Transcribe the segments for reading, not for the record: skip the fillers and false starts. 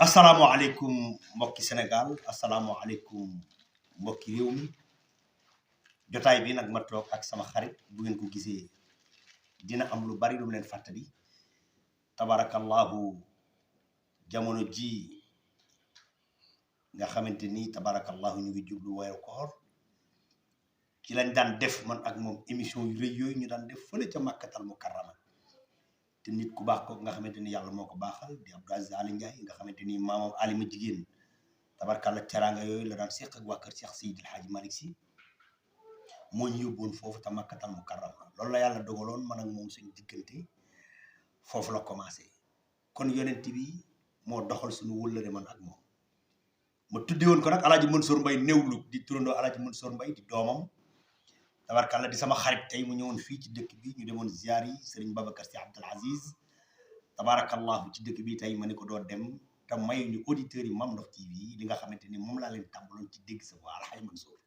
asalaamaaleykum mbokki Sénégal asalaamaaleykum mbokki réew mi jotaay bi nag ma toog ak sama xarit bu ngeen ko gisee dina am lu bari lu mu leen fàttali tabarakallahu jamono ji nga xamante ni tabarakallahu ñu ngi jublu weeru koor ci lañ daan def man ak moom émission yu rëy yooyu ñu daan def fële ca Makkatal Mukarrama te nit ku baax ko nga xamante ni yàlla moo ko baaxal di Abdou Aziz Aly Ndiaye nga xamante ni maamam alima jigéen tabarkàlla teraanga yooyu la daan seq ak waa kër Cheikh Seydil Hadji Malick Sy moo ñu yóbboon foofu te Makkatal Mukarrama loolu la yàlla dogaloon man ak moom suñu diggante foofu la commencé kon yonent bi moo doxal suñu wëllëre man ak moom ma tuddee woon ko nag Alaaji Mansour Mbaye néewlu di turandoo Alaaji Mansour Mbaye di doomam tabarkàlla di sama xarit tey mu ñëwoon fii ci dëkk bi ñu demoon ziar yi Serigne Babacar Sy Abdoul Aziz tabarakallahu ci dëkk bi tey ma ne ko doo dem te mayu ñu auditeurs yi Mame Ndokh TV li nga xamante ni moom laa leen tàmbaloon ci dégg sa waa Alaaji Mansour.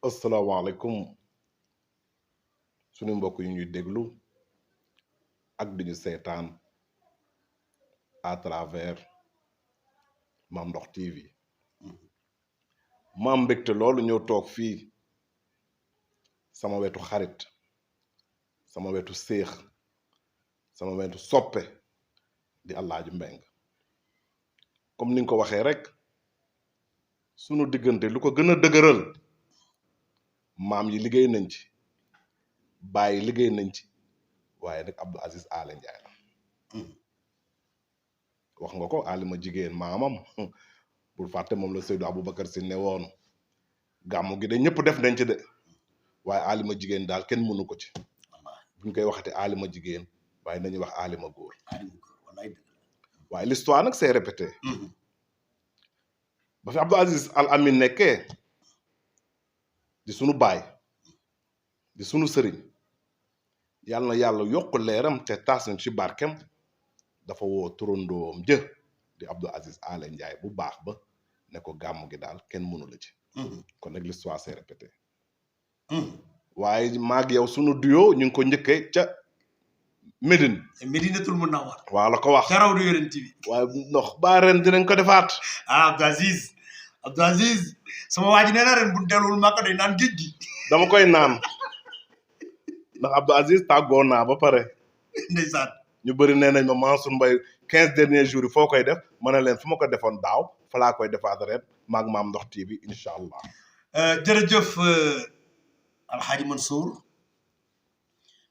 asalaamaaleykum suñu mbokk yi ñuy déglu ak duñu seetaan à travers Mame Ndokh TV ma am mbégte loolu ñëw toog fii sama wetu xarit sama wetu séex sama wetu soppe di Alaaji Mbeng comme ni nga ko waxee rek sunu diggante lu ko gën a dëgëral maam yi liggéey nañ ci bàyyi liggéey nañ ci waaye nag Abdou Aziz Aly Ndiaye la wax nga ko alima jigéen maamam bul fàtte moom la Seydou Aboubacar Sy ne woon gàmmu gi de ñëpp def nañ ci de waaye alima jigéen daal kenn mënu ko ci buñ koy waxate alima jigéen waaye nañuy wax alima góor waaye l'histoire nag s'est répété ba fi Abdou Aziz Al Amin nekkee di sunu baay di sunu sëriñ yàlla na yàlla yokk leeram te taas nañ ci barkem dafa woo turandoom jë di Abdou Aziz Aly Ndiaye bu baax ba ne ko gàmmu gi daal kenn mënu la ci kon nag l'histoire s'est répété waaye maag yow sunu duo ñu ngi ko njëkkee ca Médine Médinatul Munawwara waaw la ko wax ca raw du yonent bi waaye ndox ba ren dinañ ko defaat Abdou Aziz sama waa ji nee na ren bu delluwul Makka day naan géej gi dama koy naan ndax Abdou Aziz tàggoo naa ba pare ndeysaan ñu bëri nee nañ ma Mansour Mbaye 15 derniers jours yi foo koy def ma ne leen fu ma ko defoon daaw fa laa koy defaat ren maag Mame Ndokh TV incha allah jërëjëf Alxaaji Mansour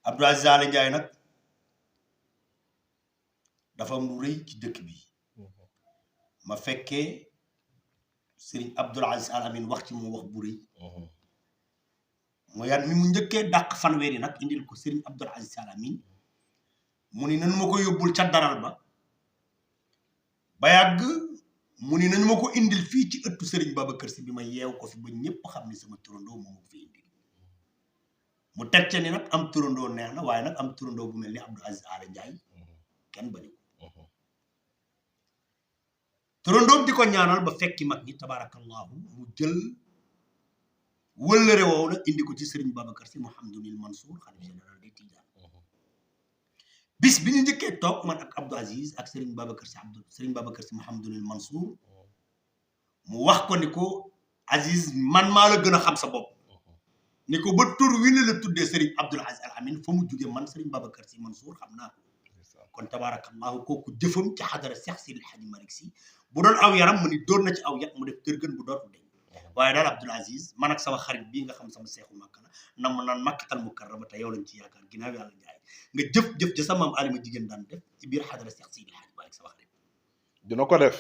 Abdou Aziz Aly Ndiaye nag dafa am lu rëy ci dëkk bi ma fekkee Serigne Abdoul Aziz Al Amin wax ci moom wax bu rëy mooy yan mi mu njëkkee dàq fanweeri nag indil ko Serigne Abdoul Aziz Al Amin mu ni nañu ma ko yóbbul ca daral ba yàgg mu ni nañu ma ko indil fii ci ëttu Serigne Babacar Sy bi ma yeew ko fi ba ñëpp xam ni sama turandoo moom ko fi indil mu teg ca ni nag am turandoo neex na waaye nag am turandoo bu mel ni Abdou Aziz Aly Ndiaye kenn bañu ko turandoom di ko ñaanal ba fekki mag ñi tabarakallahu mu jël wëllëre woow nag indi ko ci Serigne Babacar Sy Mouhamadoul Mansour xalif général des Tidianes bis bi ñu njëkkee toog man ak Abdou Aziz ak Serigne Babacar Sy Mouhamadoul Mansour mu wax ko ni ko Aziz man maa la gën a xam sa bopp ni ko ba tur wi la tuddee Serigne Abdoul Aziz Al Amin fa mu jóge man Serigne Babacar Sy Mansour xam naa ko kon tabarakallahu kooku jëfam ci xadara Cheikh Seydil Hadji Malick Sy bu doon aw yaram mu ni doon na ci aw yat mu def tërgën bu dootu deñ waaye daal Abdoul Aziz man ak sama xarit bii nga xam sama seexu Makka la nam naan Makkatal Mukarrama te yow lañ ci yaakaar ginnaaw yàlla Njaay nga jëf ja sa maam alima jigéen daan def ci biir xadara Cheikh Seydil Hadji Malick sama xarit dina ko def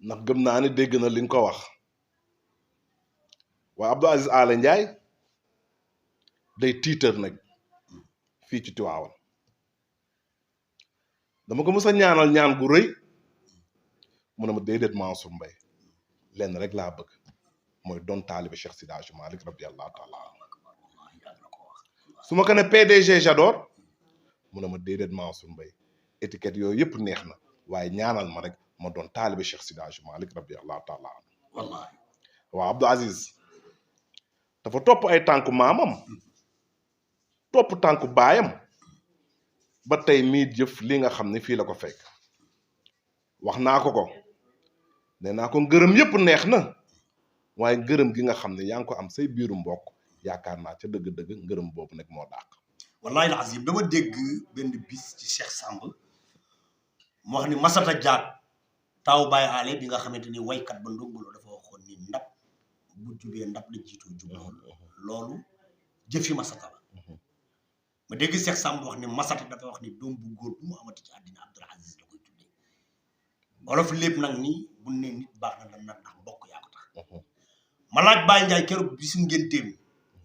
ndax gëm naa ni dégg na li nga ko wax waaye Abdou Aziz Aly Ndiaye day tiitër nag fii ci Tiwaawan dama ko mës a ñaanal ñaan gu rëy mu ne ma déedéet Mansour Mbaye lenn rek laa bëgg mooy doon taalibe Cheikh Seydi Hadji Malick radiyallahu taala su ma ko ne PDG j'adore mu ne ma déedéet Mansour Mbaye étiquette yooyu yëpp neex na waaye ñaanal ma rek ma doon taalibe Cheikh Seydi Hadji Malick radiyallahu taala wallahi waaw Abdou Aziz dafa topp ay tànku maamam topp tànku baayam ba tey mii jëf li nga xam ne fii la ko fekk wax naa ko nee naa ko ngërëm yépp neex na waaye ngërëm gi nga xam ne yaa ngi ko am say biiru mbokk yaakaar naa ca dëgg-dëgg ngërëm boobu nag moo dàq. wallahi al azim dama dégg benn bis ci Cheikh Samb mu wax ni Masata Diack taw Baye Ale bi nga xamante ni waykat ba ndongolo dafa waxoon ni ndab bu jubee ndab la jiitoo juboo loolu jëfi Masata la ma dégg Cheikh Samb wax ni Masata dafa wax ni doom bu góor bu mu amati ci àddina Abdoul Aziz la koy tuddee wolof lépp nag ni bu ne nit baax na lan nag ndax mbokk yaa ko tax ma laaj Baye Ndiaye keroog bisu ngénteem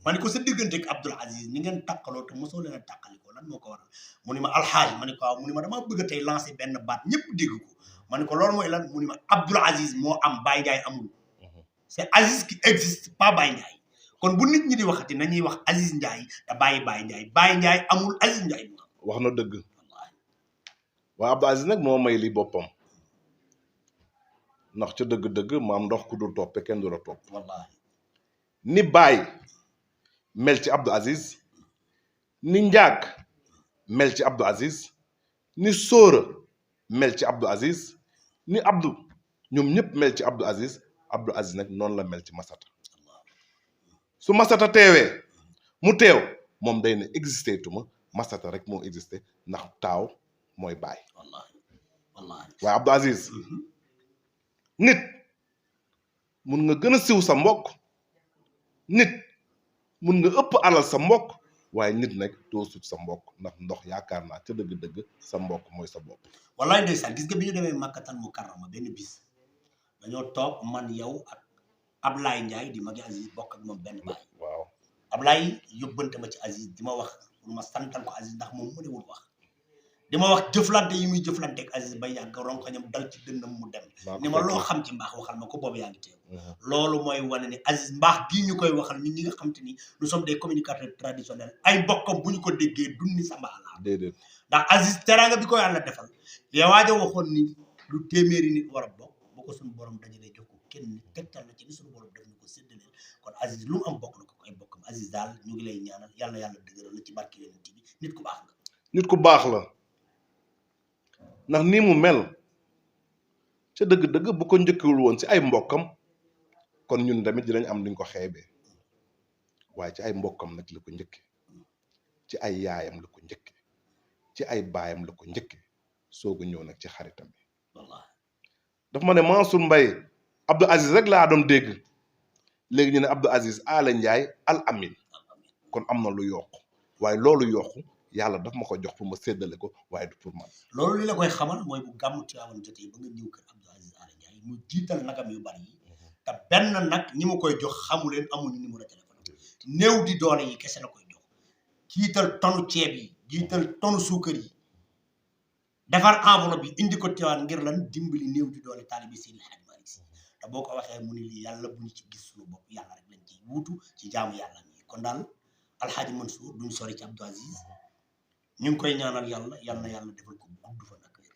ma ne ko sa diggante ak Abdoul Aziz ni ngeen tàkkaloo te mosoo leen a tàkkalikoo lan moo ko waral mu ni ma alxaaj ma ne ko waaw mu ni ma damaa bëgg a tey lancer benn baat ñëpp dégg ko ma ne ko loolu mooy lan mu ni ma Abdoul Aziz moo am Baye Ndiaye amul c'est Aziz qui existe pas Baye Ndiaye kon bu nit ñi di waxati nañuy wax Aziz Ndiaye te bàyyi Baye Ndiaye amul Aziz Ndiaye mu am. wax na dëgg waaye Abdoul Aziz nag moo may li boppam ndax ca dëgg-dëgg maam ndox ku dul toppe kenn du la topp. wallahi ni Baye mel ci Abdoul Aziz ni Njaag mel ci Abdoul Aziz ni Sóora mel ci Abdoul Aziz ni Abdou ñoom ñëpp mel ci Abdoul Aziz nag noonu la mel ci Masata su Masata teewee mu teew moom day ne existé tuma Masata rek moo existé ndax taaw mooy Baye. wallahi waaye Abdoul Aziz nit mun nga gën a siw sa mbokk nit mun nga ëpp alal sa mbokk waaye nit nag doo sut sa mbokk ndax ndox yaakaar naa ca dëgg-dëgg sa mbokk mooy sa bopp. wallahi ndeysaan gis nga bi ñu demee Makkatal Mukarrama benn bis dañoo toog man yow ak Ablaye Ndiaye di magi Aziz bokk ak moom benn baay. waaw Ablaye yóbbante ma ci Aziz di ma wax pour ma santal ko Aziz ndax moom mënewul wax di ma wax jëflante yi muy jëflante ak Aziz ba yàgg ronkoñam dal ci dënnam mu dem ni ma loo xam ci mbaax waxal ma ko boobu yaa ngi teew loolu mooy wane ni Aziz mbaax gii ñu koy waxal ñun ñi nga xam te ni nous sommes des communicateurs traditionnels ay bokkam bu ñu ko déggee dunni sa mbaax la déedéet ndax Aziz teraanga bi ko yàlla defal yow waaja waxoon ni lu téeméeri nit war a bokk boo ko suñu borom dajalee jox ko kenn nit tegtal na ci ni suñu borom def na ko séddaleel kon Aziz lu mu am bokk na ko ay bokkam Aziz daal ñu ngi lay ñaanal yàlla yàlla dëgëral la ci barke yonent bi nit ku baax nga nit ku baax la ndax nii mu mel ca dëgg-dëgg bu ko njëkkewul woon ci ay mbokkam kon ñun tamit dinañ am luñ ko xeebee waaye ci ay mbokkam nag la ko njëkke ci ay yaayam la ko njëkke ci ay baayam la ko njëkke soogu ñëw nag ci xaritam bi wallahi daf ma ne Mansour Mbaye Abdoul Aziz rek laa doon dégg léegi ñu ne Abdoul Aziz Ala Ndiaye Al Amin kon am na lu yokku waaye loolu yokku yàlla daf ma ko jox pour ma séddale ko waaye du pour man. loolu li la koy xamal mooy bu gàmmu Tiwaawan jotee ba nga ñëw kër Abdoul Aziz Ala Ndiaye mu jiital nagam yu bari yi te benn nag ñi mu koy jox xamu leen amuñu numéro téléphone néew di doole yi kese la koy jox jiital tonu ceeb yi jiital tonu suukar yi defar enveloppe bi indi ko Tiwaawan ngir lan dimbali néew di doole taalibi Seydi Hadji Malick Sy te boo ko waxee mu ni lii yàlla bu ñu ci gis suñu bopp yàlla rek lañ ciy wuutu ci jaamu yàlla mi kon daal Alxaaji Mansour duñ sori ci Abdoul Aziz ñu ngi koy ñaanal yàlla yàlla defal ko gudd fan ak wér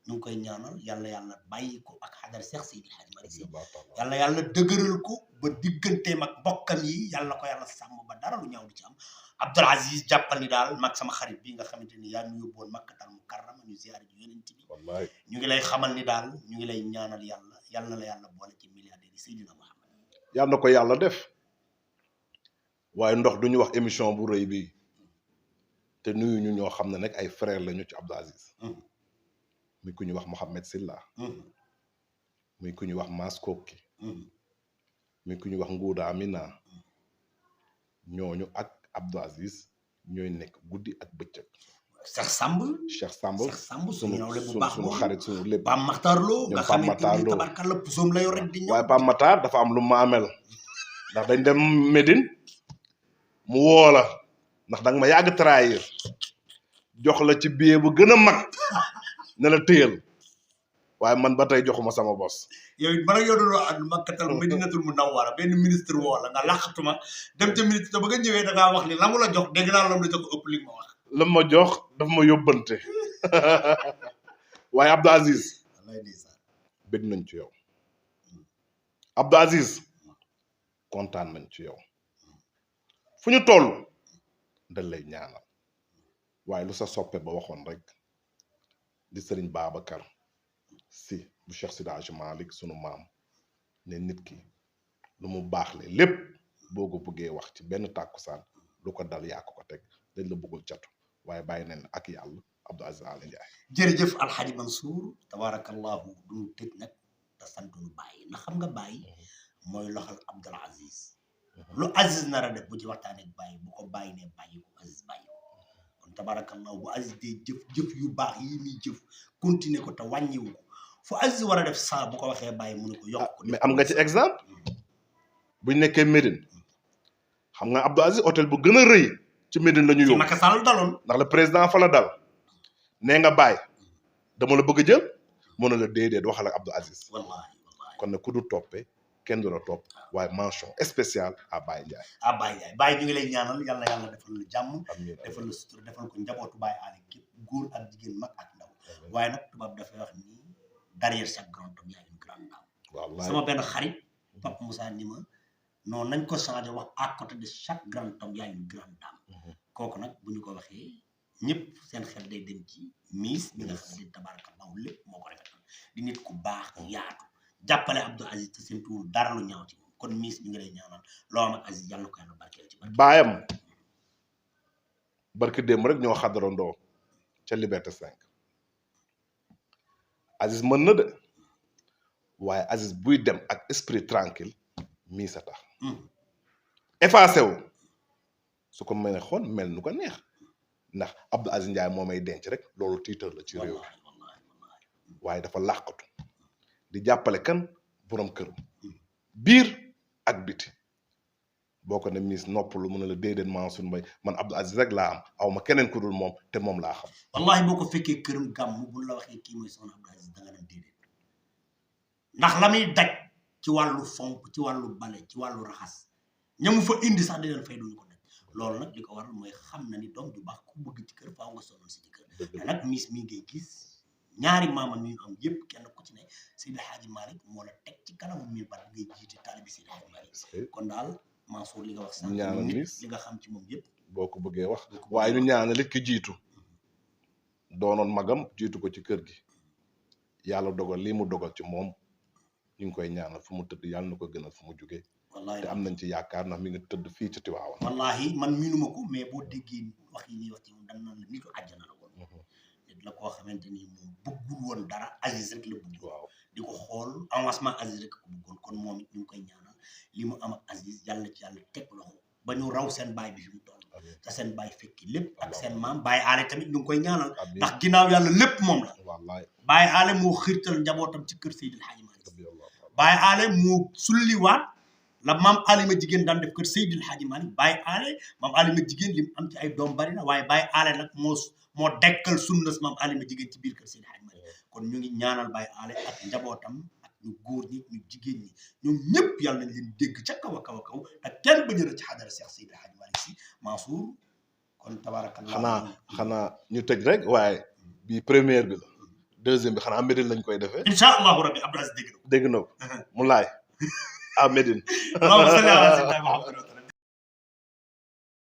ñu ngi koy ñaanal yàlla bàyyi ko ak xadar Seex Seydi Hadji Malick Sy yàlla dëgëral ko ba digganteem ak mbokkam yi yàlla ko yàlla sàmm ba dara lu ñaaw du ci am Abdoul Aziz jàppal ni daal mag sama xarit bi nga xamante ni yaa ñu yóbboon Makkatal Mukarrama ñu ziyaare ji yonent bi wallaay ñu ngi lay xamal ni daal ñu ngi lay ñaanal yàlla la yàlla boole ci milliardaire yi Seydina Muhammad yàlla na ko yàlla def waaye ndox duñu wax émission bu rëy bi te nuyu ñu ñoo xam ne nag ay frère lañu ci Abdoul Aziz muy ku ñu wax Mohamed Silla muy ku ñu wax Mass Koki muy ku ñu wax Nguuda Amina ñooñu ak Abdoul Aziz ñooy nekk guddi ak bëccëg Cheikh Samb suñu nawle bu baax suñu xarit suñu lépp Pam Matar Lo nga xamante ni tabarkalla pusoom la yor rek di ñëw waaye Pam Matar dafa am lu ma amel ndax dañ dem Médine mu woo la ndax danga ma yàgg trahir jox la ci billet bu gën a mag ne la téyal waaye man ba tey joxuma sama bos yow it man ak yow doon ak Makkatal Madinatul Munawwara benn ministre woo la nga làqatuma dem ca ministre ba nga ñëwee da ngaa wax ni la mu la jox dégg naa la jox ëpp li ma wax la ma jox daf ma yóbbante waaye Abdoul Aziz bëgg nañ ci yow Abdoul Aziz kontaan nañ ci yow fu ñu toll dañ lay ñaanal waaye lu sa soppe ba waxoon rek di Sëriñ Babacar si bu Cheikh Seydi Hadji Malick sunu maam ne nit ki lu mu baax le lépp boo ko bëggee wax ci benn tàkkusaan lu ko dal yaa ko teg dañ la bëggul catu waaye bàyyi nañ ak yàlla Abdou Aziz Aly Ndiaye. jërëjëf Alxaaji Mansour tabarakallahu duñu tëj nag te santuñu bàyyi ndax xam nga bàyyi mooy loxal Abdoul Aziz lu Aziz nar a def bu ci waxtaanee ak bàyyi bu ko bàyyi ne bàyyi ko Aziz bàyyi ko kon tabarakallahu bu Aziz dee jëf yu baax yi muy jëf continuer ko te wàññiwu ko fu Aziz war a def saa bu ko waxee bàyyi mu ne ko yokk ko. mais am nga ci exemple buñ nekkee Médine xam nga Abdou Aziz hôtel bu gën a rëy ci Médine la ñu yóbbu. Macky Sall daloon ndax le président fa la dal nee nga bàyyi dama la bëgg a jël mën na la déedéet waxal ak Abdou Aziz. wallahi kon nag ku du toppee kenn du la topp waaye mention spéciale à Baye Ndiaye. Baye Ndiaye Baye ñu ngi lay ñaanal yàlla yàlla defal la jàmm. amiin defal la sutura defal ko njabootu Baye Aly képp góor ak jigéen mag ak ndaw waaye nag tubaab dafay wax ni derrière chaque grand homme y a une grande dame. wallaay sama benn xarit Pape Moussa ni ma non nañ ko changé wax à côté de chaque grand homme y a une grande dame. kooku nag bu ñu ko waxee ñëpp seen xel day dem ci Miss bi nga xam ne tabarakallahu lépp moo ko rafetal di nit ku baax yaatu jàppale Abdou Aziz te seen tuur dara lu ñaaw ci moom kon Miss bi nga lay ñaanal loo am ak Aziz yàlla ko yàlla barkeel ci barke baayam barki démb rek ñoo xadarandoo ca Liberté 5 Aziz mën na de waaye Aziz buy dem ak esprit tranquille Miss a tax effacé wu su ko mel ne xoon mel nu ko neex ndax Abdou Aziz Ndiaye moo may denc rek loolu tiitar la ci réew mi waaye dafa làqatu di jàppale kan borom këram biir ak biti boo ko ne Miss nopp lu mun a la déedéet Mansour Mbaye man Abdou Aziz rek laa am aw ma keneen ku dul moom te moom laa xam. wallahi boo ko fekkee këram gàmm bu la waxee kii mooy soxna Abdou Aziz da nga dem déedéet ndax la muy daj ci wàllu fomp ci wàllu bale ci wàllu raxas ñamu fa indi sax di leen fay duñu ko daj loolu nag li ko waral mooy xam na ni doom ju baax ku bëgg ci kër faaw nga sonal si ci kër te nag Miss mii ngay gis ñaari maamam ñu am yëpp kenn ku ci ne Seydi Hadji Malick moo la teg ci kanamu mi bar ngay jiite taalibi Seydi Hadji Malick kon daal Mansour li nga wax sax ñaanal Miss li nga xam ci moom yëpp boo ko bëggee wax waaye ñu ñaanal ki jiitu doonoon magam jiitu ko ci kër gi yàlla dogal lii mu dogal ci moom ñu ngi koy ñaanal fu mu tëdd yàlla na ko gënal fu mu jógee wallahi te am nañ ci yaakaar ndax mi ngi tëdd fii ci Tiwaawan wallahi man miinuma ko mais boo déggee wax yi ñuy wax ci moom dañ naan la nitu àjjana la woon nit la koo xamante ni moom bëggul woon dara Aziz rek la bëgg waaw di ko xool avancement Aziz rek ko bëggoon kon moom it ñu ngi koy ñaanal li mu am ak Aziz yàlla ci yàlla teg loxo ba ñu raw seen baay bi fi mu toll te seen baay fekki lépp ak seen maam Baye Aly tamit ñu ngi koy ñaanal ndax ginnaaw yàlla lépp moom la wallaay Baye Aly moo xiirtal njabootam ci kër Seydil Hadji Malick Baye Aly moo sulliwaat la maam Alima jigéen daan def kër Seydil Hadji Malick Baye Aly maam Alima jigéen li mu am ci ay doom bari na waaye Baye Aly nag moo dekkal sunnas maam Alima jigéen ci biir kër Seydil Hadji Malick kon ñu ngi ñaanal Baye Aly ak njabootam ak ñu góor ñi ñu jigéen ñi ñoom ñëpp yàlla nañ leen dégg ca kaw a kaw a kaw te kenn bañ a ci xadara Cheikh Seydil Hadji Malick si Mansour kon tabarakallah xanaa ñu tëj rek waaye bi première bi la deuxième bi xanaa Médine lañ koy defee incha allahu rabbi Abdou Aziz dégg na ko mu laay à Médine اللهم صل على سيدنا محمد